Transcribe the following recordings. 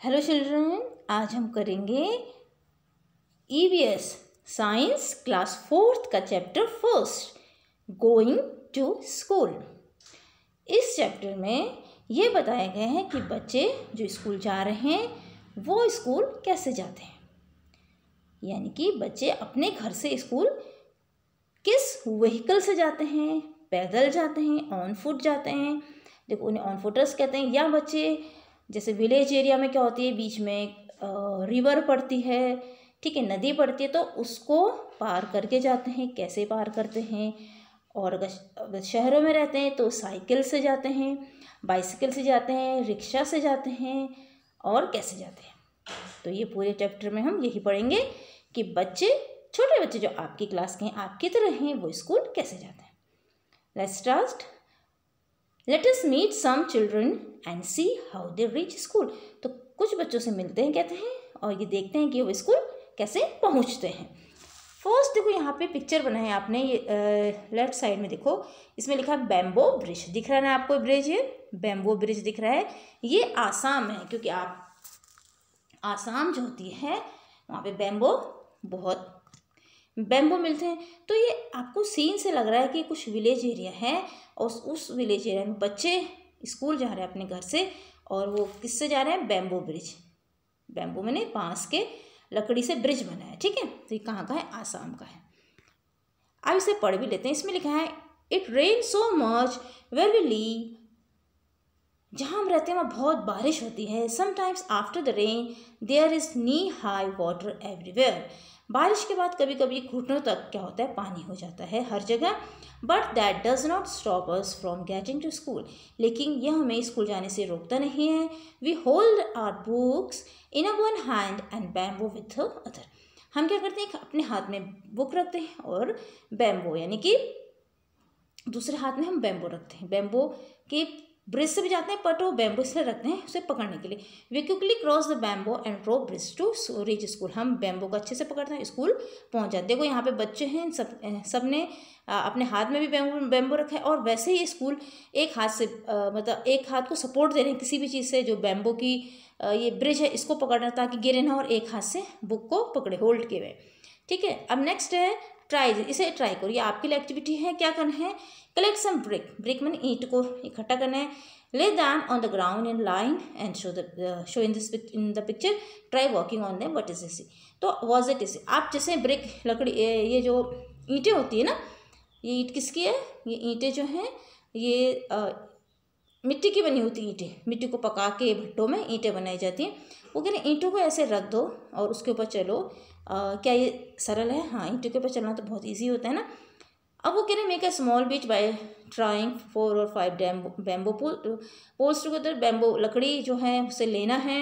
Hello children, आज हम करेंगे EVS साइंस क्लास 4th का chapter first, going to school. इस चैप्टर में ये बताया गया है कि बच्चे जो स्कूल जा रहे हैं वो स्कूल कैसे जाते हैं, यानी कि बच्चे अपने घर से स्कूल किस व्हीकल से जाते हैं, पैदल जाते हैं, ऑन फुट जाते हैं। देखो, उन्हें ऑन फुटर्स कहते हैं। या बच्चे जैसे विलेज एरिया में क्या होती है, बीच में रिवर पड़ती है, ठीक है, नदी पड़ती है, तो उसको पार करके जाते हैं। कैसे पार करते हैं? और अगर शहरों में रहते हैं तो साइकिल से जाते हैं, बाइसिकल से जाते हैं, रिक्शा से जाते हैं, और कैसे जाते हैं। तो ये पूरे चैप्टर में हम यही पढ़ेंगे कि बच्चे, छोटे बच्चे जो आपकी क्लास के हैं, आपकी तरह हैं, वो स्कूल कैसे जाते हैं। Let's start. Let us meet some children and see how they reach school। तो कुछ बच्चों से मिलते हैं, कहते हैं, और ये देखते हैं कि वो स्कूल कैसे पहुंचते हैं। फर्स्ट देखो, यहाँ पे पिक्चर बना है आपने, ये लेफ्ट साइड में देखो, इसमें लिखा है बैम्बो ब्रिज। दिख रहा है ना आपको ब्रिज? ये बैम्बो ब्रिज दिख रहा है। ये आसाम है, क्योंकि आप आसाम जो होती है वहाँ पे बहुत बैम्बो मिलते हैं। तो ये आपको सीन से लग रहा है कि कुछ विलेज एरिया है, और उस विलेज एरिया में बच्चे स्कूल जा रहे हैं अपने घर से, और वो किससे जा रहे हैं? Bamboo bridge. बैम्बो मैंने बांस के लकड़ी से ब्रिज बना है, ठीक है। तो ये कहाँ का है? आसाम का है। अब इसे पढ़ भी लेते हैं। इसमें लिखा है, it rain so much where we live. जहाँ हम रहते हैं वहाँ बहुत बारिश होती है। Sometimes after the rain there is knee high water everywhere. बारिश के बाद कभी कभी घुटनों तक क्या होता है? पानी हो जाता है हर जगह। But that does not stop us from getting to school. लेकिन यह हमें स्कूल जाने से रोकता नहीं है। We hold our books in a one hand and bamboo with the other. हम क्या करते हैं? अपने हाथ में बुक रखते हैं और बैम्बो यानी कि दूसरे हाथ में हम बैम्बो रखते हैं। बैम्बो के ब्रिज से भी जाते हैं, बट वो बैम्बो इसलिए रखते हैं उसे पकड़ने के लिए। We quickly cross the bamboo and drop bridge to reach school. हम बैम्बो को अच्छे से पकड़ते हैं, स्कूल पहुंच जाते हैं। देखो यहाँ पे बच्चे हैं, सब ने अपने हाथ में भी बैम्बो रखा है, और वैसे ही स्कूल एक हाथ से मतलब एक हाथ को सपोर्ट दे रहे हैं किसी भी चीज़ से। जो बैम्बो की ये ब्रिज है, इसको पकड़ना ताकि गिरे ना, और एक हाथ से बुक को पकड़े, होल्ड किए हुए, ठीक है। अब नेक्स्ट है ट्राई। इसे ट्राई करो, ये आपके लिए एक्टिविटी है। क्या करना है? कलेक्ट सम ब्रिक मैंने ईंट को इकट्ठा करना है। ले them on the ground in line and show in the picture. Try walking on them. What is this? तो वॉज इट इज। आप जैसे ब्रिक लकड़ी, ये जो ईंटें होती है ना, ये ईंट किसकी है? ये ईंटें जो हैं ये मिट्टी की बनी होती ईंटें। मिट्टी को पका के भट्टों में ईंटें बनाई जाती हैं। वो कह रहे हैं ईंटों को ऐसे रख दो और उसके ऊपर चलो। क्या ये सरल है? हाँ, ईंटों के ऊपर चलना तो बहुत ईजी होता है ना। अब वो कह रहे हैं make a small beach bye trying 4 और 5 बैम्बो पोल्स टुगेदर। बैम्बो लकड़ी जो है उसे लेना है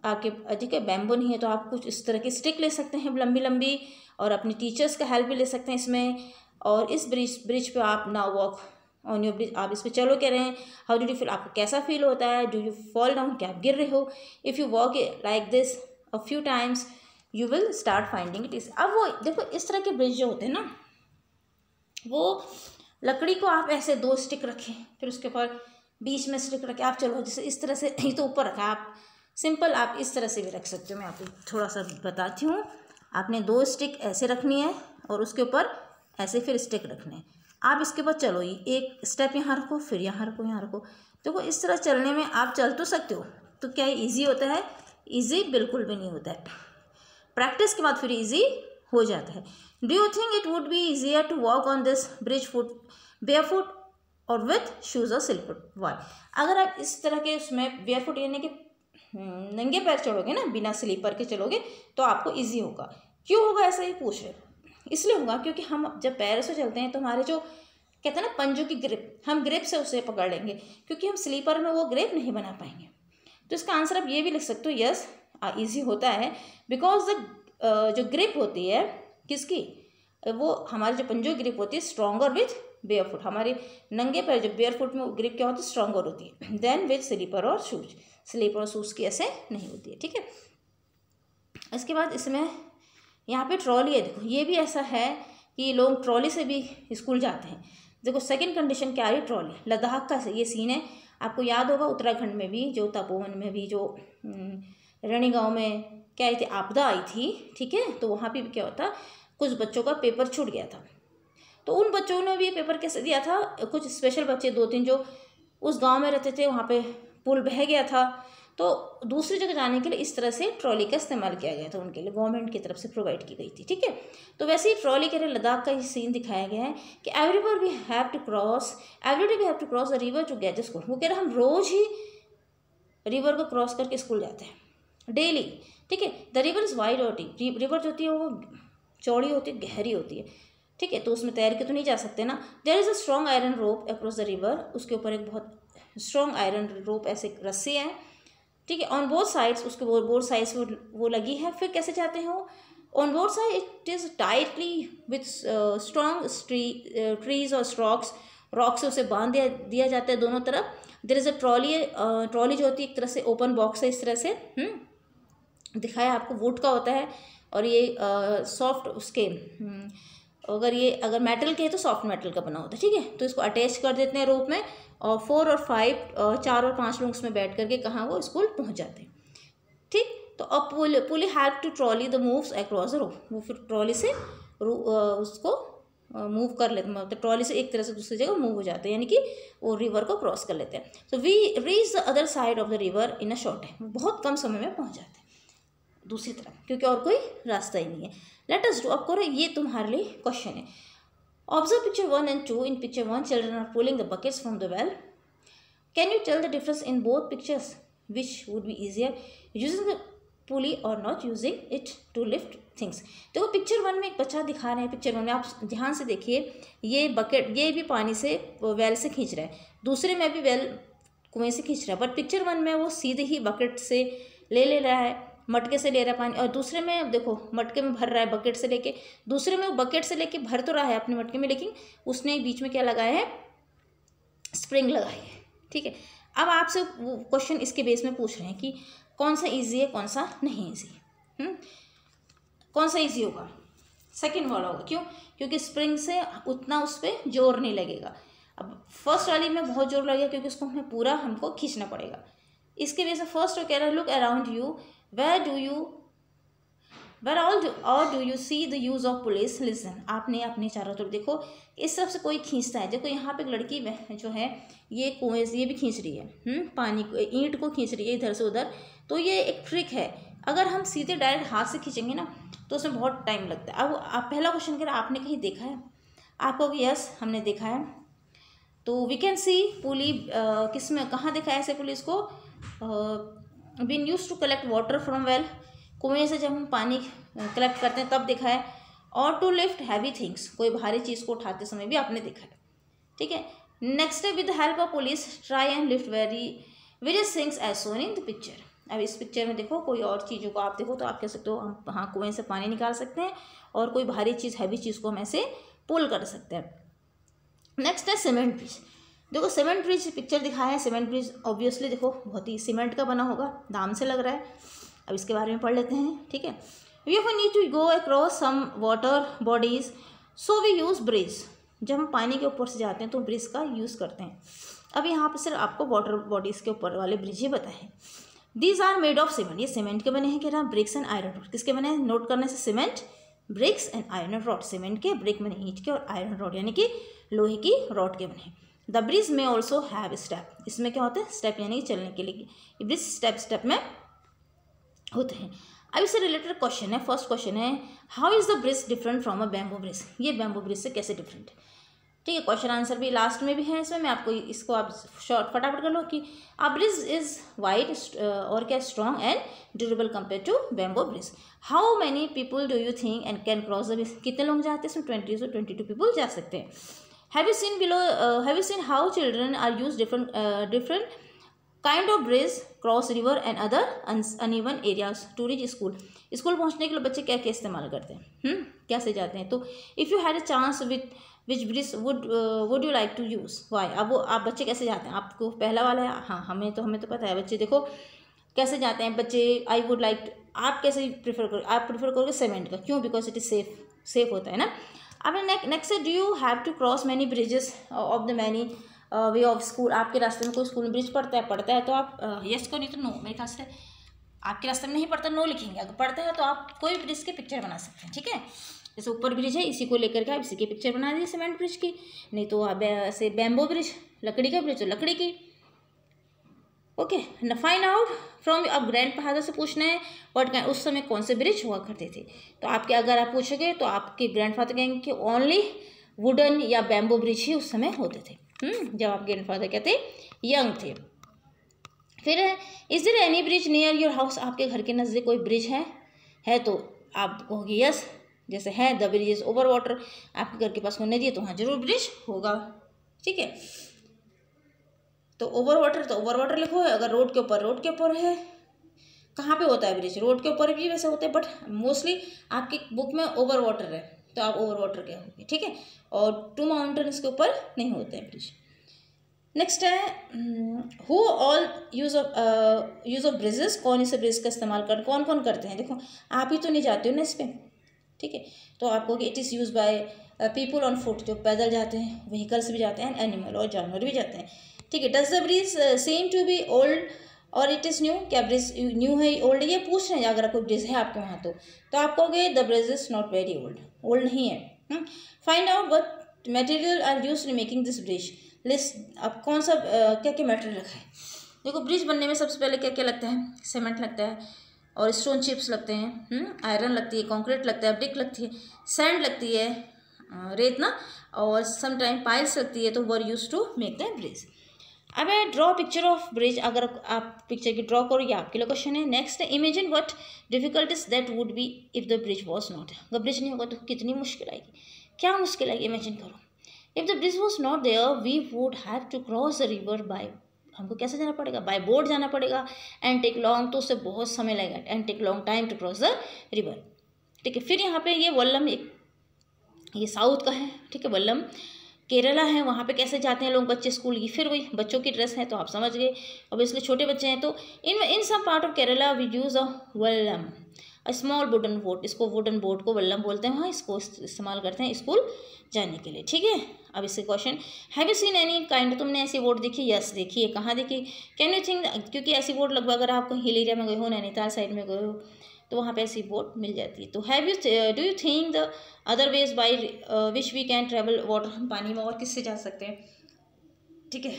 आपके, ठीक है। बैम्बो नहीं है तो आप कुछ इस तरह की स्टिक ले सकते हैं लंबी लंबी, और अपनी टीचर्स का हेल्प भी ले सकते हैं इसमें। और इस ब्रिज पे आप now walk on your bridge. आप इस पे चलो, कह रहे हैं हाउ डू यू फील? आपको कैसा फील होता है? Do you fall down? क्या आप गिर रहे हो? If you walk like this a few times you will start finding it is. अब वो देखो, इस तरह के ब्रिज जो होते हैं ना, वो लकड़ी को आप ऐसे 2 स्टिक रखें, फिर उसके ऊपर बीच में स्टिक रखें। आप चलो जैसे इस तरह से, ये तो ऊपर रखा, आप सिंपल आप इस तरह से भी रख सकते हो। मैं आपको थोड़ा सा बताती हूँ। आपने 2 स्टिक ऐसे रखनी है और उसके ऊपर ऐसे फिर स्टिक रखने हैं। आप इसके ऊपर चलो, एक स्टेप यहाँ रखो, फिर यहाँ रखो, यहाँ रखो। देखो इस तरह चलने में आप चल तो सकते हो। तो क्या ईजी होता है? ईजी बिल्कुल भी नहीं होता है। प्रैक्टिस के बाद फिर ईजी हो जाता है। Do you think it would be easier to walk on this bridge barefoot और विथ शूज और स्लीपर? वाई? अगर आप इस तरह के उसमें बेयरफुट यानी कि नंगे पैर चढ़ोगे ना, बिना स्लीपर के चलोगे, तो आपको ईजी होगा। क्यों होगा ऐसा? ही पूछ रहे। इसलिए होगा क्योंकि हम जब पैर से चलते हैं तो हमारे जो कहते हैं ना पंजों की ग्रिप, हम ग्रिप से उसे पकड़ लेंगे, क्योंकि हम स्लीपर में वो ग्रिप नहीं बना पाएंगे। तो इसका आंसर आप ये भी लिख सकते हो, यस ईजी होता है, बिकॉज द जो ग्रिप होती है किसकी, वो हमारे जो पंजों की ग्रिप होती है स्ट्रॉन्गर विथ बेयरफुट। हमारे नंगे पैर जो बेयरफुट में ग्रिप क्या होती है? स्ट्रॉन्गर होती है देन विथ स्लीपर और शूज। स्लीपर और शूज की ऐसे नहीं होती है, ठीक है। इसके बाद इसमें यहाँ पे ट्रॉली है। देखो ये भी ऐसा है कि लोग ट्रॉली से भी स्कूल जाते हैं। देखो सेकंड कंडीशन क्या है? ट्रॉली। लद्दाख का ये सीन है, आपको याद होगा उत्तराखंड में भी, जो तपोवन में भी जो रणी गांव में क्या आई थी, आपदा आई थी, ठीक है। तो वहाँ पे भी क्या होता, कुछ बच्चों का पेपर छूट गया था, तो उन बच्चों ने भी पेपर कैसे दिया था, कुछ स्पेशल बच्चे 2-3 जो उस गांव में रहते थे, वहाँ पे पुल बह गया था, तो दूसरी जगह जाने के लिए इस तरह से ट्रॉली का इस्तेमाल किया गया था, उनके लिए गवर्नमेंट की तरफ से प्रोवाइड की गई थी, ठीक है। तो वैसे ही ट्रॉली के लिए लद्दाख का ये सीन दिखाया गया है कि every day we have to cross the river to get to school. वो कह रहे हम रोज ही रिवर को क्रॉस करके स्कूल जाते हैं डेली, ठीक है। द रिवर इज़ वाइड और डीप, रिवर जो होती है वो चौड़ी होती है, गहरी होती है, ठीक है। तो उसमें तैर के तो नहीं जा सकते ना। There is a strong iron rope across the river, उसके ऊपर एक बहुत स्ट्रॉन्ग आयरन रोप ऐसे रस्सी है, ठीक है। ऑन बोथ साइड्स, उसके बोथ साइड्स वो लगी है। फिर कैसे जाते हैं वो, on both side it is tightly with strong trees और रॉक से उसे बांध दिया जाता है दोनों तरफ। देयर इज़ अ ट्रॉली जो होती है एक तरह से ओपन बॉक्स है, इस तरह से दिखाया आपको, वुड का होता है, और ये सॉफ्ट उसके अगर मेटल के है तो सॉफ्ट मेटल का बना होता है, ठीक है। तो इसको अटैच कर देते हैं रोप में, और 4 और 5 4 और 5 लोग उसमें बैठ करके कहाँ वो स्कूल पहुँच जाते हैं, ठीक। तो अब pulley help to trolley the moves across the rope, वो फिर ट्रॉली से उसको मूव कर लेते हैं, मतलब ट्रॉली से एक तरह से दूसरी जगह मूव हो जाते हैं, यानी कि वो रिवर को क्रॉस कर लेते हैं। तो we reach the other side of the river in a short time, बहुत कम समय में पहुँच जाते हैं दूसरी तरफ, क्योंकि और कोई रास्ता ही नहीं है। लेट अस डू, अब करो, ये तुम्हारे लिए क्वेश्चन है। Observe picture 1 and 2। In picture 1 children are pulling the buckets from the well. Can you tell the difference in both pictures, which would be easier, using the pulley और not using it to lift things. देखो picture 1 में एक बच्चा दिखा रहे हैं, picture 1 में आप ध्यान से देखिए, ये बकेट ये भी पानी से वेल से खींच रहा है, दूसरे में भी वेल कुएं से खींच रहा है, बट पिक्चर 1 में वो सीधे ही बकेट से ले रहा है, मटके से ले रहा है पानी, और दूसरे में देखो मटके में भर रहा है बकेट से लेके, दूसरे में वो बकेट से लेके भर तो रहा है अपने मटके में, लेकिन उसने बीच में क्या लगाया है, स्प्रिंग लगाई है, ठीक है। अब आपसे वो क्वेश्चन इसके बेस में पूछ रहे हैं कि कौन सा ईजी है, कौन सा नहीं ईजी, कौन सा ईजी होगा, सेकेंड वाला होगा। क्यों, क्योंकि स्प्रिंग से उतना उस पर जोर नहीं लगेगा। अब फर्स्ट वाली में बहुत जोर लगेगा, क्योंकि उसको हमें पूरा हमको खींचना पड़ेगा। इसके वजह से फर्स्ट वो कह रहा है look around you, where all do you see the use of police, listen। आपने अपने चारों तरफ देखो, इस तरफ से कोई खींचता है, देखो यहाँ पे एक लड़की जो है ये कुएं से ये भी खींच रही है, पानी को, ईंट को खींच रही है इधर से उधर। तो ये एक ट्रिक है, अगर हम सीधे डायरेक्ट हाथ से खींचेंगे ना तो उसमें बहुत टाइम लगता है। अब आप पहला क्वेश्चन करें, आपने कहीं देखा है, आपको यस हमने देखा है। तो वी कैन सी पुली किस में, कहाँ देखा है ऐसे पुलिस को, been use to collect water from well, कुएं से जब हम पानी कलेक्ट करते हैं तब देखा है। और टू लिफ्ट हैवी थिंग्स, कोई भारी चीज़ को उठाते समय भी आपने देखा है, ठीक है। नेक्स्ट है with the help of pulleys try and lift various things as shown in the picture. अब इस पिक्चर में देखो कोई और चीज़ों को आप देखो तो आप कह सकते हो हम हाँ कुएं से पानी निकाल सकते हैं, और कोई भारी चीज़ हैवी चीज़ को हम ऐसे पुल कर सकते हैं। नेक्स्ट है सीमेंट ब्रिज। देखो सीमेंट ब्रिज पिक्चर दिखाया है, सीमेंट ब्रिज ऑब्वियसली देखो बहुत ही सीमेंट का बना होगा, दाम से लग रहा है। अब इसके बारे में पढ़ लेते हैं, ठीक है। We often need to go across some water bodies, so we use bridge. जब हम पानी के ऊपर से जाते हैं तो ब्रिज का यूज़ करते हैं। अब यहाँ पर सिर्फ आपको वाटर बॉडीज़ के ऊपर वाले ब्रिज ही बताए। These are made of cement, ये सीमेंट के बने हैं, कह रहा है ब्रिक्स एंड आयरन रॉड। किसके बने हैं, नोट करने से, cement, bricks and iron rod. Cement के, ब्रिक बने ईंट के, और आयरन रॉड यानी कि लोहे की रॉड के बने। द ब्रिज में ऑल्सो हैव स्टेप, इसमें क्या होता है, स्टेप यानी कि चलने के लिए, ये ब्रिज स्टेप में होते हैं। अब इससे रिलेटेड क्वेश्चन है, फर्स्ट क्वेश्चन है how is the bridge different from a bamboo bridge, ये बैम्बू ब्रिज से कैसे डिफरेंट है, ठीक है। क्वेश्चन आंसर भी लास्ट में भी है इसमें, मैं आपको इसको आप शॉर्ट फटाफट कर लो कि अ ब्रिज इज वाइड और क्या strong and durable compare to bamboo bridge. How many people do you think and can cross the bridge, कितने लोग जाते हैं इसमें, 20 से 22 पीपल जा सकते हैं। Have you seen how children are use different kind of bridge cross river and other uneven areas to reach school. School पहुंचने के लिए बच्चे क्या क्या इस्तेमाल करते हैं, कैसे जाते हैं। तो if you had a chance which bridge would you like to use, why. अब वो आप बच्चे कैसे जाते हैं, आपको पहला वाला है, हाँ हमें तो पता है। बच्चे देखो कैसे जाते हैं बच्चे, आई वुड लाइक, आप कैसे प्रीफर करोगे, आप प्रीफर करोगे सीमेंट का, क्यों, बिकॉज इट इज़ सेफ होता है ना। अब नेक्स्ट है do you have to cross many bridges of the many way of school, आपके रास्ते में कोई स्कूल में ब्रिज पड़ता है तो आप यस को, नहीं तो नो। मेरे ख्याल से आपके रास्ते में नहीं पड़ता नो लिखेंगे, अगर पढ़ते हैं तो आप कोई भी ब्रिज की पिक्चर बना सकते हैं, ठीक है। जैसे ऊपर ब्रिज है, इसी को लेकर के आप इसी की पिक्चर बना दीजिए सीमेंट ब्रिज की, नहीं तो आप ऐसे बैम्बो ब्रिज, लकड़ी का ब्रिज तो लकड़ी की। ओके, न फाइंड आउट फ्रॉम, अब ग्रैंडफादर से पूछना है व्हाट काइंड, उस समय कौन से ब्रिज हुआ करते थे। तो आपके अगर आप पूछोगे तो आपके ग्रैंडफादर कहेंगे कि ओनली वुडन या बैम्बो ब्रिज ही उस समय होते थे, जब आपके ग्रैंडफादर कहते यंग थे। फिर is there any bridge near your house, आपके घर के नज़दीक कोई ब्रिज है तो आप कहोगे यस, जैसे है the bridge is over water, आपके घर के पास कोई नदी है तो वहाँ जरूर ब्रिज होगा, ठीक है। तो ओवर वाटर लिखो, अगर रोड के ऊपर है, कहाँ पे होता है ब्रिज, रोड के ऊपर भी वैसे होते हैं, बट मोस्टली आपकी बुक में ओवर वाटर है तो आप ओवर वाटर के होंगे, ठीक है। और टू माउंटेन्स के ऊपर नहीं होते हैं ब्रिज। नेक्स्ट है who all use of bridges, कौन इस ब्रिज का इस्तेमाल कर, कौन कौन करते हैं। देखो आप ही तो नहीं जाते हो ना इस पर, ठीक है। तो आपको it is use by people on foot, जो पैदल जाते हैं, व्हीकल्स भी जाते हैं, एनिमल और जानवर भी जाते हैं, ठीक है। Does the bridge same to be old और इट इज़ न्यू, क्या ब्रिज न्यू है ओल्ड, ये पूछ रहे हैं। अगर कोई ब्रिज है आपके वहाँ तो आप कहोगे the bridge is not very old नहीं है। Find out what material are used in making this bridge, list, अब कौन सा क्या क्या मटेरियल रखा है। देखो ब्रिज बनने में सबसे पहले क्या क्या लगता है, सीमेंट लगता है और स्टोन चिप्स लगते हैं, आयरन लगती है, कंक्रीट लगता है, ब्रिक लगती है, सैंड लगती है, रेत ना, और सम टाइम पाइल्स लगती है, तो where use to make the bridge. अब ड्रॉ पिक्चर ऑफ ब्रिज, अगर आप पिक्चर की ड्रॉ करो, ये आपके लिए क्वेश्चन है। Next imagine what difficulties that would be if the bridge was not, अगर ब्रिज नहीं होगा तो कितनी मुश्किल आएगी, क्या मुश्किल आएगी, इमेजिन करो। If the bridge was not there we would have to cross the river by, हमको कैसे जाना पड़ेगा, बाय बोट जाना पड़ेगा, एंड टेक लॉन्ग, तो उससे बहुत समय लगेगा, and take long time to cross the river, ठीक है। फिर यहाँ पे ये वल्लम, ये साउथ का है, ठीक है, वल्लम केरला है, वहाँ पे कैसे जाते हैं लोग बच्चे स्कूल की, फिर वही बच्चों की ड्रेस है तो आप समझ गए, अब इसलिए छोटे बच्चे हैं तो in some part of Kerala we use a vallam, a small wooden boat, इसको वुडन बोट को वल्लम बोलते हैं, वहाँ इसको इस्तेमाल करते हैं स्कूल जाने के लिए, ठीक है। अब इससे question, have you seen any kind, तुमने ऐसी बोट देखी, यस देखी है, कहाँ देखी, कैन यू थिंक, क्योंकि ऐसी बोट लगभग अगर आप हिल एरिया में गए हो, नैनीताल साइड में गए हो तो वहाँ पे ऐसी बोट मिल जाती है। तो have you do you think the other ways by which we can travel water, हम पानी में और किससे जा सकते हैं, ठीक है,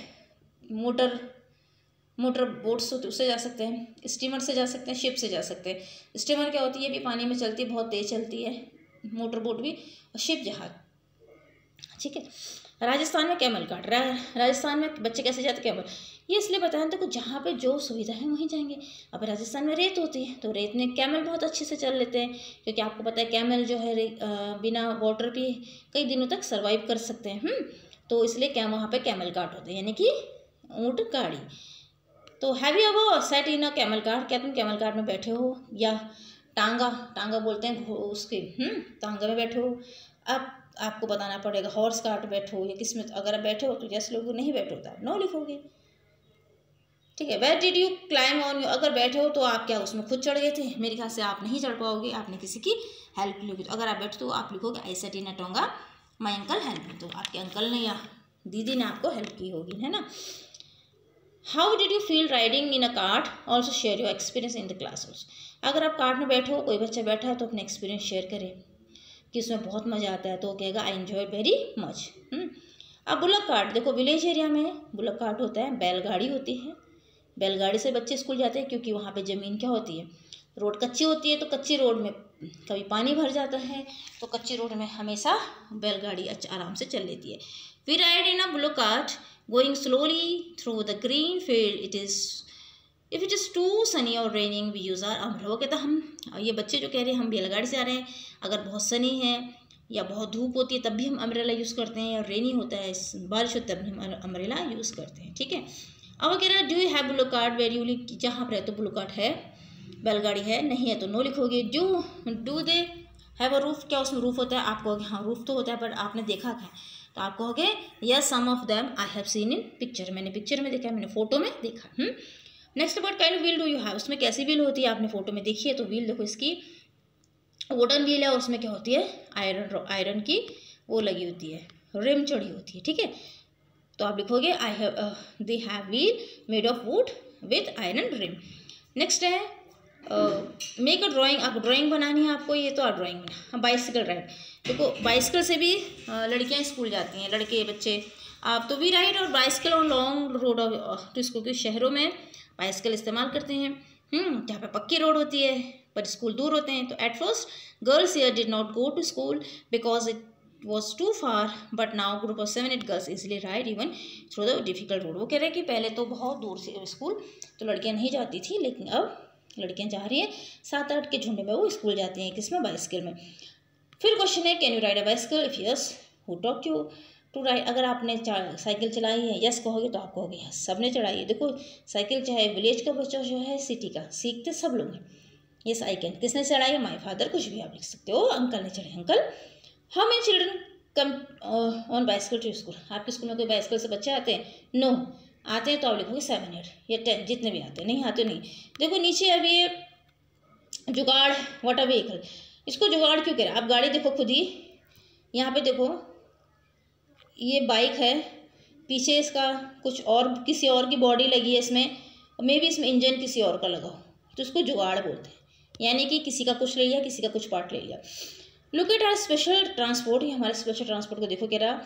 मोटर बोट्स होते उससे जा सकते हैं, स्टीमर से जा सकते हैं, शिप से जा सकते हैं। स्टीमर क्या होती है, भी पानी में चलती है, बहुत तेज चलती है, मोटर बोट भी, और शिप जहाज, ठीक है। राजस्थान में कैमल कार्ट, राजस्थान में बच्चे कैसे जाते कैमल, ये इसलिए बताया देखो जहाँ पे जो सुविधा है वहीं जाएंगे। अब राजस्थान में रेत होती है तो रेत में कैमल बहुत अच्छे से चल लेते हैं, क्योंकि आपको पता है कैमल जो है बिना वाटर पिए कई दिनों तक सर्वाइव कर सकते हैं, तो इसलिए क्या वहाँ पे कैमल कार्ट होते हैं, यानी कि ऊँट गाड़ी। तो have you ever sat in a camel cart, क्या तुम कैमल कार्ट में बैठे हो, या टांगा बोलते हैं उसके, टांगा में बैठे हो। अब आपको बताना पड़ेगा हॉर्स कार्ट बैठो या किस में, अगर आप बैठे हो तो जैसे लोग नहीं बैठे होता नो लिखोगे, ठीक है। Where did you climb on, अगर बैठे हो तो आप क्या उसमें खुद चढ़ गए थे, मेरे ख्याल से आप नहीं चढ़ पाओगे, आपने किसी की हेल्प ली होगी। तो अगर आप बैठे तो आप लिखोगे I sat in a tonga my uncle help me, तो आपके अंकल ने या दीदी ने आपको हेल्प की होगी, है ना। How did you feel riding in a cart, also share your experience in the class house, अगर आप कार्ट में बैठे हो, कोई बच्चा बैठा है तो अपना एक्सपीरियंस शेयर करें कि उसमें बहुत मज़ा आता है, तो कहेगा आई एन्जॉय वेरी मच। अब बुलक कार्ट, देखो विलेज एरिया में बुलक कार्ट होता है, बैलगाड़ी होती है, बैलगाड़ी से बच्चे स्कूल जाते हैं, क्योंकि वहाँ पे ज़मीन क्या होती है, रोड कच्ची होती है, तो कच्ची रोड में कभी पानी भर जाता है, तो कच्ची रोड में हमेशा बैलगाड़ी आराम से चल लेती है। We ride in a bullock cart going slowly through the green field, if it is too sunny और raining we use our umbrella, वो कहता हम, ये बच्चे जो कह रहे हैं हम बैलगाड़ी से आ रहे हैं, अगर बहुत सनी है या बहुत धूप होती है तब भी हम अम्ब्रेला यूज़ करते हैं, या रेनी होता है बारिश होती है तब भी हम अम्ब्रेला यूज़ करते हैं, ठीक है। अब कह रहा है do you have bullock cart where you live, जहाँ पर है तो बुलक कार्ट है, बैलगाड़ी है, नहीं है तो नो लिखोगे। Do they have a roof, क्या उसमें रूफ होता है, आप कहोगे हाँ रूफ तो होता है, पर आपने देखा है तो आप कहोगे yes some of them I have seen in picture, मैंने पिक्चर में देखा है, मैंने फोटो में देखा। Next what kind of wheel do you have, उसमें कैसी व्हील होती है, आपने फोटो में देखी है, तो व्हील देखो इसकी वुडन व्हील है, और उसमें क्या होती है आयरन की वो लगी होती है, रिम चढ़ी होती है, ठीक है। तो आप लिखोगे I have they have wheel made of wood with iron rim. Next है मेक अ ड्राइंग, आपको ड्राइंग बनानी है आपको, ये तो आप ड्राइंग बना। बाइसिकल राइड, देखो बाइसिकल से भी लड़कियां स्कूल जाती हैं, लड़के बच्चे आप तो भी राइड और बाइसिकल और लॉन्ग रोड टू स्कूल, के शहरों में बाइसिकल इस्तेमाल करते हैं जहाँ पे पक्की रोड होती है पर स्कूल दूर होते हैं। तो at first girls here did not go to school because it was too far, but now group of 7-8 girls easily ride even through the difficult road। वो कह रहे हैं कि पहले तो बहुत दूर से स्कूल तो लड़कियां नहीं जाती थी, लेकिन अब लड़कियां जा रही हैं, 7-8 के झुंड में वो स्कूल जाती हैं, किसमें, बाइसिकल में। फिर क्वेश्चन है can you ride a bicycle, if yes who taught you to ride. अगर आपने साइकिल चलाई है यस कहोगे तो आप कहोगे यस, सबने चढ़ाई है। देखो साइकिल चाहे विलेज का बच्चा जो है सिटी का, सीखते सब लोग हैं। यस आई कैन, किसने चढ़ाई है, माई फादर, कुछ भी आप लिख सकते हो, अंकल ने चढ़ाई, uncle. How many children come on bicycle to school, आपके स्कूल में कोई बाइसिकल से बच्चे आते हैं, नो आते हैं तो आप लिखोगे 7-8 या 10, जितने भी आते हैं, नहीं आते नहीं। देखो नीचे अब ये जुगाड़ वाटर व्हीकल, इसको जुगाड़ क्यों कह रहा है, आप गाड़ी देखो खुद ही, यहाँ पे देखो ये बाइक है, पीछे इसका कुछ और किसी और की बॉडी लगी है इसमें, मे भी इसमें इंजन किसी और का लगा हो, तो इसको जुगाड़ बोलते हैं, यानी कि किसी का कुछ ले लिया, किसी का कुछ पार्ट ले लिया। Look at our special transport, ये हमारे स्पेशल ट्रांसपोर्ट को देखो कह रहा,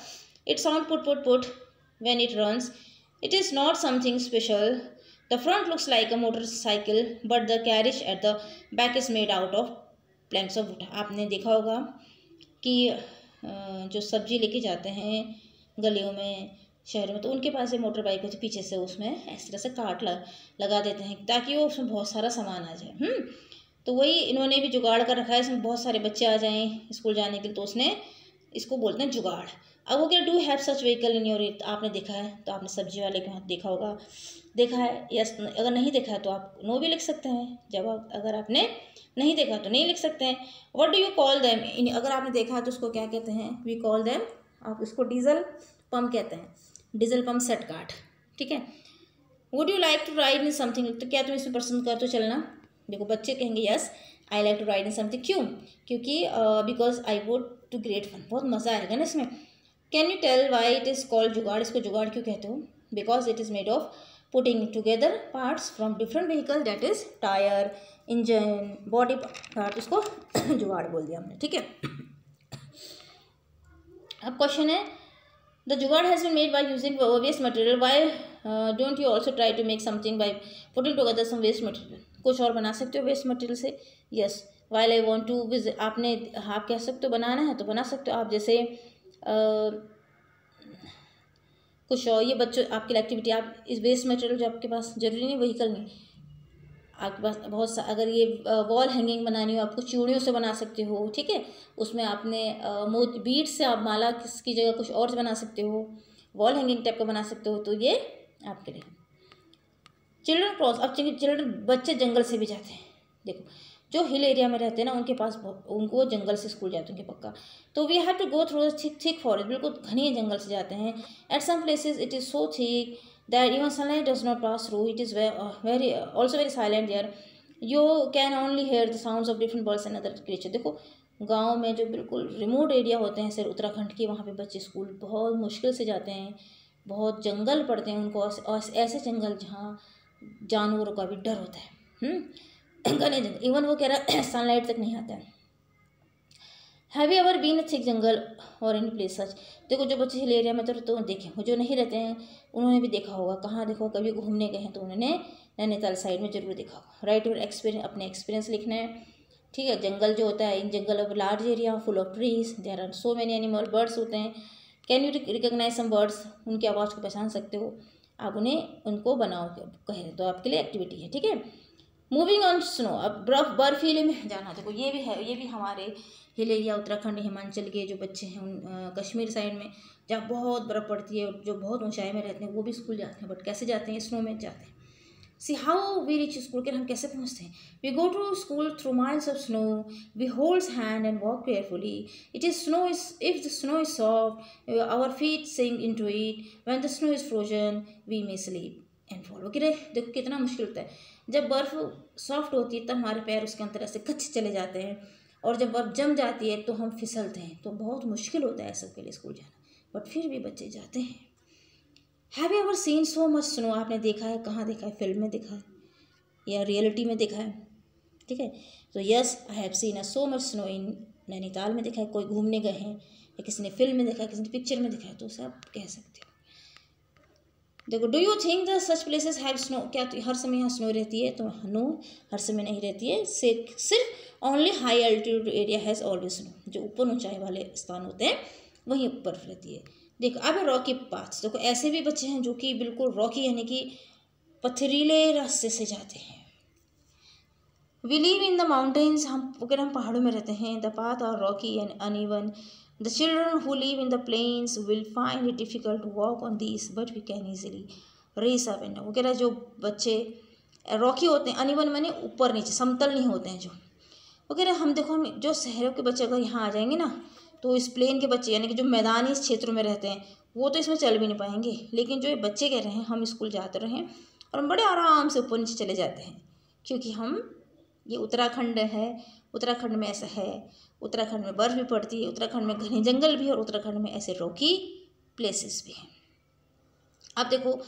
it sound put put put when it runs, it is not something special, the front looks like a motorcycle but the carriage at the back is made out of planks of wood. आपने देखा होगा कि जो सब्जी लेके जाते हैं गलियों में, शहरों में, तो उनके पास ये मोटर बाइक होती है, पीछे से उसमें इस तरह से काट लगा देते हैं ताकि वो उसमें बहुत सारा सामान आ जाए। तो वही इन्होंने भी जुगाड़ कर रखा है, इसमें बहुत सारे बच्चे आ जाएं स्कूल जाने के लिए, तो उसने इसको बोलते हैं जुगाड़। अब वो क्या, do have such vehicle in your, आपने देखा है तो आपने सब्जी वाले के हाथ देखा होगा, देखा है यस, अगर नहीं देखा है तो आप नो भी लिख सकते हैं, जब आप अगर आपने नहीं देखा तो नहीं लिख सकते हैं। What do you call them, अगर आपने देखा है तो उसको क्या कहते हैं, वी कॉल देम, आप इसको डीजल पम्प कहते हैं, डीजल पम्प सेट कार्ट, ठीक है। Would you like to ride in something, तो क्या तुम इसमें पसंद करते हो चलना, देखो बच्चे कहेंगे yes I like to ride in something, क्यों, क्योंकि because I would to great fun, बहुत मज़ा आएगा ना इसमें। Can you tell why it is called jugaad, इसको जुगाड़ क्यों कहते हो, because it is made of putting together parts from different vehicle, that is tyre, engine, body part, इसको जुगाड़ बोल दिया हमने, ठीक है। अब क्वेश्चन है the jugaad has been made by using waste material, why don't you also try to make something by putting together some waste material, कुछ और बना सकते हो वेस्ट मटेरियल से, yes. While I want to visit, आपने आप कह सकते हो बनाना है तो बना सकते हो आप, जैसे कुछ और ये बच्चों आपकी एक्टिविटी, आप इस वेस्ट मटेरियल जो आपके पास, जरूरी नहीं व्हीकल नहीं, आपके पास बहुत सा, अगर ये वॉल हैंगिंग बनानी हो आपको चूड़ियों से बना सकते हो, ठीक है, उसमें आपने बीट से आप माला किसकी जगह कुछ और बना सकते हो, वॉल हैंगिंग टाइप का बना सकते हो, तो ये आपके लिए। चिल्ड्रन क्रॉस, अब चिल्ड्रन बच्चे जंगल से भी जाते हैं, देखो जो हिल एरिया में रहते हैं ना उनके पास उनको जंगल से स्कूल जाते हैं पक्का, तो we have to go through thick forest, बिल्कुल घने जंगल से जाते हैं। At some places it is so thick that even sunlight does not pass through, it is very also very silent there, you can only hear the sounds of different birds and other creature. देखो गाँव में जो बिल्कुल remote area होते हैं सिर्फ उत्तराखंड के, वहाँ पे बच्चे स्कूल बहुत मुश्किल से जाते हैं, बहुत जंगल पड़ते हैं उनको, और ऐसे जंगल जहाँ जानवरों का भी डर होता है, घने जंगल, इवन वो कह रहा है सनलाइट तक नहीं आता है। Have you ever been a thick jungle और इन प्लेस सच, देखो जो बच्चे हिल एरिया में तो देखे, जो नहीं रहते हैं उन्होंने भी देखा होगा, कहाँ देखो कभी घूमने गए हैं तो उन्होंने नैनीताल साइड में जरूर देखा होगा। राइट योर एक्सपीरियंस, अपने एक्सपीरियंस लिखना है, ठीक है। जंगल जो होता है, in jungle of large area full of trees, there are so many animal, birds होते हैं, can you recognise some birds, उनकी आवाज़ को पहचान सकते हो आप, उन्हें उनको बनाओ कहे तो आपके लिए एक्टिविटी है, ठीक है। मूविंग ऑन स्नो, अब बर्फीले में जाना, देखो ये भी है, ये भी हमारे हिल एरिया उत्तराखंड हिमाचल के जो बच्चे हैं उन कश्मीर साइड में जहाँ बहुत बर्फ़ पड़ती है, जो बहुत ऊंचाई में रहते हैं वो भी स्कूल जाते हैं, बट कैसे जाते हैं, स्नो में जाते हैं। See how we reach school, के हम कैसे पहुँचते हैं, we go to school through miles of snow, we holds hand and walk carefully, it is snow is if the snow is soft our feet sink into it, when the snow is frozen we may sleep and follow. कि देखो कितना मुश्किल होता है, जब बर्फ़ soft होती है तब हमारे पैर उसके अंदर ऐसे कच्चे चले जाते हैं, और जब बर्फ़ जम जाती है तो हम फिसलते हैं, तो बहुत मुश्किल होता है सबके लिए स्कूल जाना, बट फिर भी बच्चे जाते हैं। Have you ever seen so much snow, आपने देखा है, कहाँ देखा है, फिल्म में देखा है या रियलिटी में देखा है, ठीक है। तो yes I have scene so much snow इन नैनीताल में देखा है, कोई घूमने गए हैं या किसी ने फिल्म में देखा है, किसी ने पिक्चर में देखा है, तो उसे आप कह सकते हो। देखो, do you think the such places have snow, क्या तो हर समय यहाँ स्नो रहती है? तो नो, हर समय नहीं रहती है। सिर्फ only high altitude area has always snow, जो ऊपर ऊंचाई वाले स्थान होते हैं वहीं बर्फ रहती है। देखो अब रॉकी पाथ्स, देखो ऐसे भी बच्चे हैं जो कि बिल्कुल रॉकी यानी कि पथरीले रास्ते से जाते हैं। We live in the mountains, हम पहाड़ों में रहते हैं। The path are rocky and uneven, the children who live in the plains will find it difficult to walk on these but we can easily race up and वगैरह। जो बच्चे Rocky होते हैं, अनइवन माने ऊपर नीचे समतल नहीं होते हैं जो वगैरह, हम देखो हम जो शहरों के बच्चे अगर यहाँ आ जाएंगे ना, तो इस प्लेन के बच्चे यानी कि जो मैदानी क्षेत्रों में रहते हैं वो तो इसमें चल भी नहीं पाएंगे। लेकिन जो ये बच्चे कह रहे हैं हम स्कूल जाते रहे और हम बड़े आराम से ऊपर नीचे चले जाते हैं, क्योंकि हम ये उत्तराखंड है, उत्तराखंड में ऐसा है, उत्तराखंड में बर्फ़ भी पड़ती है, उत्तराखंड में घने जंगल भी है और उत्तराखंड में ऐसे रॉकी प्लेसेस भी हैं। अब देखो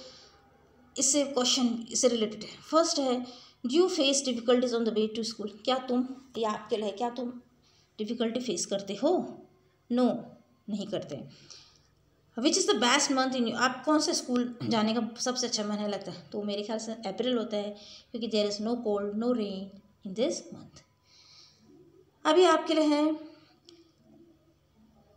इससे क्वेश्चन इससे रिलेटेड है। फर्स्ट है, do you face difficulties on the way to school, क्या तुम, या आपके लिए क्या तुम डिफ़िकल्टी फेस करते हो? नो, नहीं करते। Which is the best month in you, आप कौन से स्कूल जाने का सबसे अच्छा महीना लगता है? तो मेरे ख्याल से अप्रैल होता है, क्योंकि there is no cold no rain in this month. अभी आपके लिए है,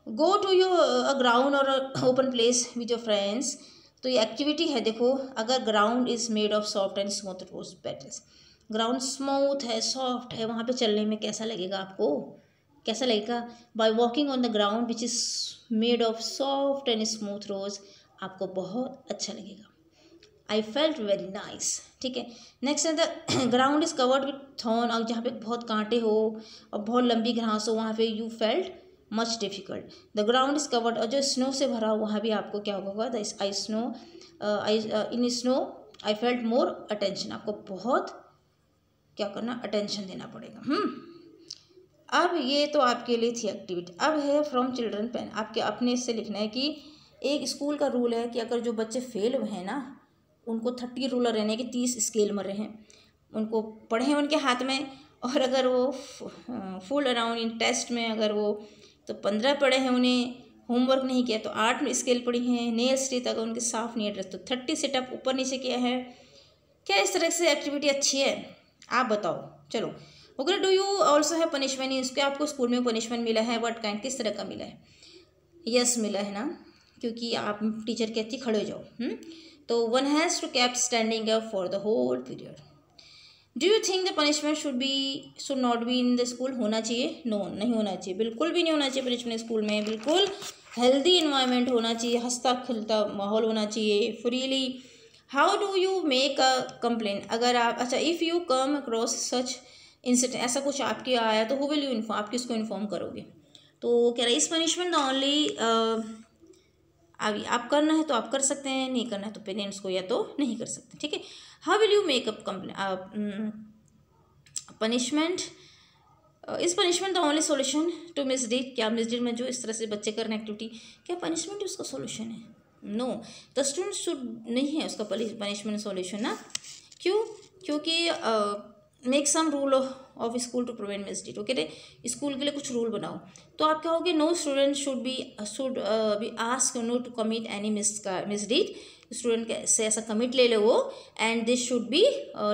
गो टू योर ग्राउंड और open place with your friends. तो ये एक्टिविटी है। देखो अगर ground is made of soft and smooth rose petals, ground smooth है सॉफ्ट है, वहाँ पे चलने में कैसा लगेगा आपको? कैसा लगेगा? By walking on the ground which is made of soft and smooth rose, आपको बहुत अच्छा लगेगा। I felt very nice. ठीक है। नेक्स्ट है the ground is covered with thorn, और जहाँ पे बहुत कांटे हो और बहुत लंबी घास हो वहाँ पे you felt much difficult. The ground is covered, और जो स्नो से भरा हो वहाँ भी आपको क्या होगा? The I snow in snow I felt more attention, आपको बहुत क्या करना? अटेंशन देना पड़ेगा। अब ये तो आपके लिए थी एक्टिविटी। अब है फ्रॉम चिल्ड्रन पेन, आपके अपने से लिखना है कि एक स्कूल का रूल है कि अगर जो बच्चे फेल हुए हैं ना, उनको 30 रूलर रहने के 30 स्केल मर रहे हैं, उनको पढ़े उनके हाथ में, और अगर वो फुल अराउंड इन टेस्ट में अगर वो तो 15 पढ़े हैं, उन्हें होमवर्क नहीं किया तो 8 में स्केल पढ़ी हैं, नेल स्टिच अगर उनके साफ नहीं एड्रेस तो 30 सेटअप ऊपर नीचे किया है। क्या इस तरह से एक्टिविटी अच्छी है? आप बताओ। चलो अगर डू यू ऑल्सो है पनिशमेंट, इसके आपको स्कूल में पनिशमेंट मिला है? व्हाट काइंड, किस तरह का मिला है? यस मिला है ना, क्योंकि आप टीचर कहती खड़े हो जाओ। तो one has to keep standing up for the whole period. Do you think the punishment should not be in the school, होना चाहिए? नो, नहीं होना चाहिए, बिल्कुल भी नहीं होना चाहिए पनिशमेंट स्कूल में। बिल्कुल हेल्दी इन्वायरमेंट होना चाहिए, हंसता खिलता माहौल होना चाहिए, freely. How do you make a complain, अगर आप अच्छा if you come across such incident, ऐसा कुछ आपके आया तो हु विल यू इन्फॉर्म, आप किसको इन्फॉर्म करोगे? तो कह रहे इस पनिशमेंट द ओनली, अभी आप करना है तो आप कर सकते हैं, नहीं करना है तो पेरेंट्स को या तो नहीं कर सकते। ठीक है। How will you make up complain punishment, is punishment the only solution to misdeed, क्या मिसडीड में जो इस तरह से बच्चे कर रहे हैं एक्टिविटी, क्या पनिशमेंट उसका सोल्यूशन है? नो, द स्टूडेंट शुड नहीं है उसका पनिशमेंट सोल्यूशन ना। क्यों? क्योंकि make some rule of school to prevent misdeed, okay रे स्कूल के लिए कुछ रूल बनाओ। तो आप कहोगे no student should be ask no to commit any misdeed, student से ऐसा कमिट ले लो वो, and this should be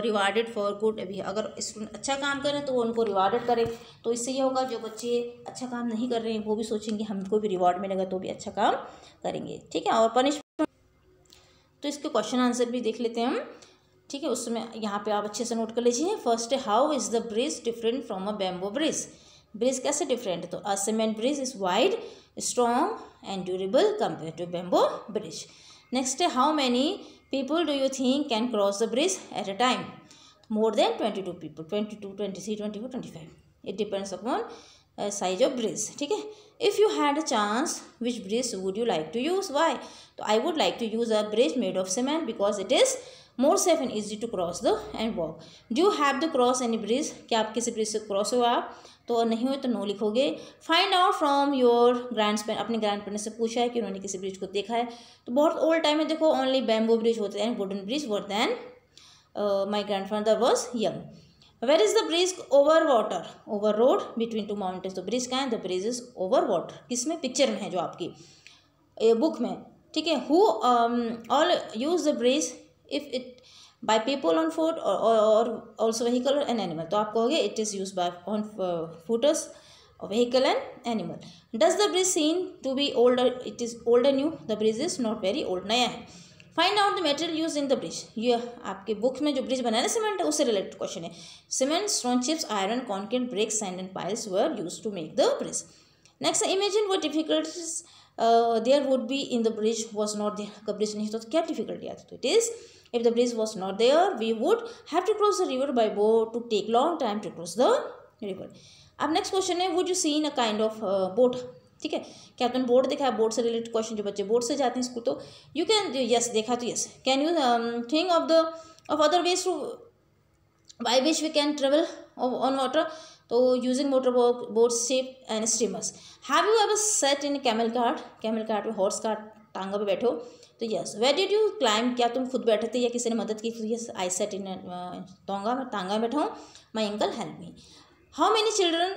rewarded for good behaviour, अगर स्टूडेंट अच्छा काम करें तो वो उनको रिवार्डेड करें। तो इससे ये होगा जो बच्चे अच्छा काम नहीं कर रहे हैं वो भी सोचेंगे हमको भी रिवार्ड मिलेगा तो भी अच्छा काम करेंगे। ठीक है। और पनिशमेंट, तो इसके क्वेश्चन आंसर भी देख लेते हैं हम। ठीक है, उसमें यहाँ पे आप अच्छे से नोट कर लीजिए। फर्स्ट है how is the bridge different from a bamboo bridge, bridge कैसे डिफरेंट है? तो a cement bridge is wide strong and durable compare to bamboo bridge. Next है how many people do you think can cross the bridge at a time? More than 22 people, 22, 23, 24, 25, it depends upon size of bridge. ठीक है। If you had a chance which bridge would you like to use? Why? तो I would like to use a bridge made of cement because it is more safe and easy to cross the and walk. Do you have to cross any bridge? क्या आप किसी bridge से cross हो आप? तो नहीं हुए तो नो लिखोगे। Find out from your grand, अपने ग्रैंड पेरेंट्स से पूछा है कि उन्होंने किसी ब्रिज को देखा है। तो बहुत ओल्ड टाइम में देखो ओनली बैम्बो ब्रिज होते हैं, wooden bridge were then my grandfather was young. Where is the bridge over water, over road between two mountains. तो ब्रिज कहाँ है, the bridge is over water, किसमें, picture में है जो आपकी बुक में, ठीक है। Who all use the bridge if it by people on foot और ऑल्सो व्हीकल एंड एनिमल। तो आप कहोगे it is use by on footers, vehicle and animal. Does the bridge seen to be older, it is old and new, the bridge is not very old, नया है। Find out the material use in the bridge. ये आपके book में जो bridge बनाया ना cement, उससे related question है। Cement, stone chips, iron, concrete, bricks, sand and piles were use to make the bridge. Next, imagine what difficulties there would be in the bridge was not there. अगर ब्रिज नहीं तो क्या difficulty आती, तो it is if the bridge was not there we would have to cross the river by boat, to take long time to cross the river. अब next question है, would you see in a kind of boat, ठीक है। क्या तुमने boat देखा है, boat से related question, जो बच्चे बोट से जाते हैं स्कूल, तो यू कैन, यस देखा तो yes. Can you think of other ways to by which we can travel on water, तो using motor boat, ship and steamers. Have you ever sat in camel cart, camel cart में horse cart tonga पे बैठो, तो yes. Where did you climb, क्या तुम खुद बैठे थे या किसी ने मदद की, तो यस आई सेट इन टांगा, मैं टांगा में बैठा हूँ, my uncle help me. How many children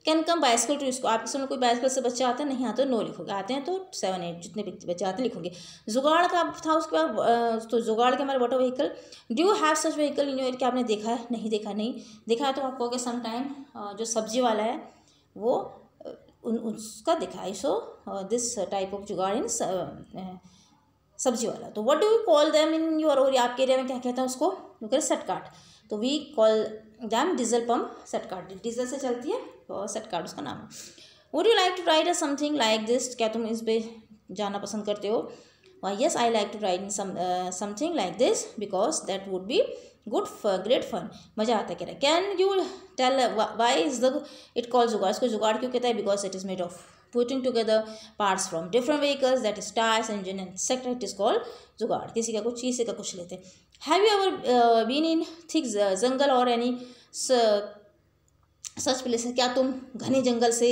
can come bicycle to school, आपके सामने कोई बाइसिकल से बच्चा आता है, नहीं आता नो लिखोगे, आते हैं तो 7 8 जितने बच्चे आते हैं लिखोगे। जुगाड़ का था उसके बाद, तो जुगाड़ के हमारे water vehicle. Do you have such vehicle in your area, क्या आपने देखा है, नहीं देखा, नहीं देखा है तो आप कहोगे सम टाइम जो सब्जी वाला है वो उसका देखा है, सो दिस टाइप ऑफ जुगाड़ इन सब्जी वाला। तो what do you call them in your area, आपके एरिया में क्या कहता है उसको, वो कहते हैं सेट कार्ट, तो we call them diesel pump set cart, diesel से चलती है तो सेट कार्ट उसका नाम है। Would you like to ride something like this, क्या तुम इस पे जाना पसंद करते हो, yes I like to ride in something like this because that would be good great fun, मज़ा आता है कह रहा है। Can you tell why is the it call jugaad, इसको जुगाड़ क्यों कहता है, because it is made of putting together parts from different vehicles, that is tires, engine and etc. It is called जुगाड़, किसी का कुछ चीज़ से का कुछ लेते हैं। Have you ever been in thick jungle or any such places, क्या तुम घने जंगल से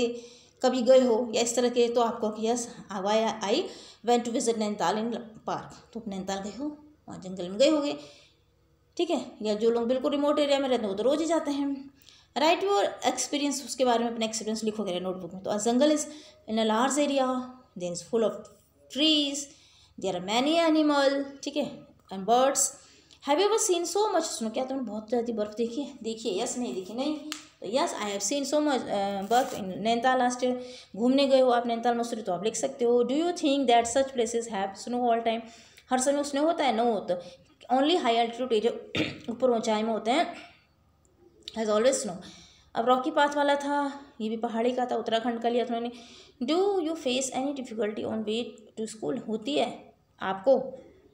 कभी गए हो या इस तरह के, तो आपको yes I went to visit Nainital in park, तो नैनीताल गए हो, वहाँ जंगल में गए होगे, ठीक है। या जो लोग बिल्कुल रिमोट एरिया में रहते हैं वो तो रोज़ ही जाते हैं। राइट योर एक्सपीरियंस, उसके बारे में अपना एक्सपीरियंस लिखोगे नोटबुक में। तो a jungle is in a large area, then is full of trees, there are many animal, ठीक है, and birds. Have you ever seen so much snow, क्या तुमने बहुत ज़्यादा बर्फ़ देखी है, देखिए यस, नहीं देखी नहीं, तो yes I have scene so much बर्फ इन नैनीताल लास्ट ईयर। घूमने गए हो आप नैनीताल मसूरी, तो आप लिख सकते हो। Do you think that such places have snow all time, हर समय स्नो होता है, नो होता, ओनली हाई एल्टीट्यूड एरिया, ऊपर ऊंचाई में होते हैं, हैज़ ऑलवेज स्नो। अब रॉकी पाथ वाला था, ये भी पहाड़ी का था, उत्तराखंड का लिया था उन्होंने। Do you face any difficulty on way to school, होती है आपको,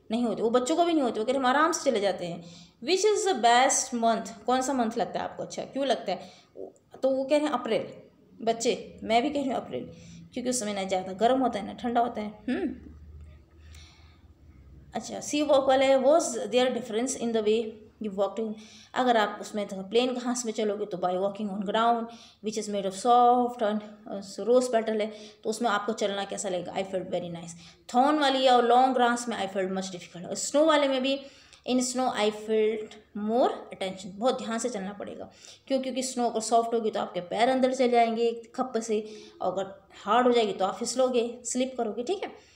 नहीं होती, वो बच्चों को भी नहीं होती, वो कह रहे हम आराम से चले जाते हैं। Which is the best month, कौन सा मंथ लगता है आपको अच्छा, क्यों लगता है, तो वो कह रहे हैं अप्रैल, बच्चे मैं भी कह रही हूँ अप्रैल, क्योंकि उस समय ना ज़्यादा गर्म होता है ना ठंडा होता है। अच्छा, सी वॉक वाला है, was there difference in the way you walk in, अगर आप उसमें तो प्लेन घास में चलोगे तो by walking on ground which is made of soft and rose petal है, तो उसमें आपको चलना कैसा लगेगा, I felt very nice. Thorn वाली और लॉन्ग ग्रास में I felt much difficult. Snow वाले में भी in snow I felt more attention, बहुत ध्यान से चलना पड़ेगा, क्योंकि स्नो अगर सॉफ्ट होगी तो आपके पैर अंदर चले जाएंगे खप से, और अगर हार्ड हो जाएगी तो आप फिसलोगे, स्लिप करोगे, ठीक है।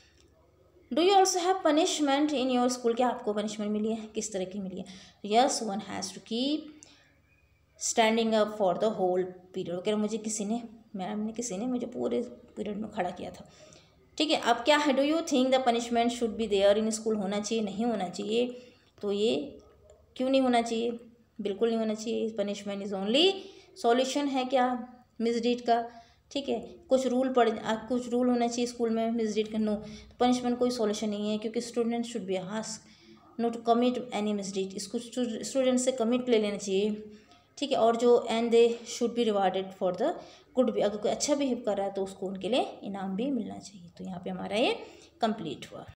Do you also have punishment in your school, क्या आपको पनिशमेंट मिली है, किस तरह की मिली है, yes one has to keep standing up for the whole period, कह रहे मुझे किसी ने, मैम ने किसी ने मुझे पूरे पीरियड में खड़ा किया था, ठीक है। अब क्या है, do you think the punishment should be there in school, होना चाहिए, नहीं होना चाहिए, तो ये क्यों नहीं होना चाहिए, बिल्कुल नहीं होना चाहिए, पनिशमेंट इज़ ओनली सॉल्यूशन है क्या मिसडीड का, ठीक है। कुछ कुछ रूल होना चाहिए स्कूल में मिसडीड का, नो, तो पनिशमेंट कोई सॉल्यूशन नहीं है, क्योंकि student should be asked not to commit any misdeed, इसको स्टूडेंट से कमिट ले लेना चाहिए, ठीक है। और जो and they should be rewarded for the good भी, अगर कोई अच्छा बिहेव कर रहा है तो उसको उनके लिए इनाम भी मिलना चाहिए। तो यहाँ पे हमारा ये कंप्लीट हुआ।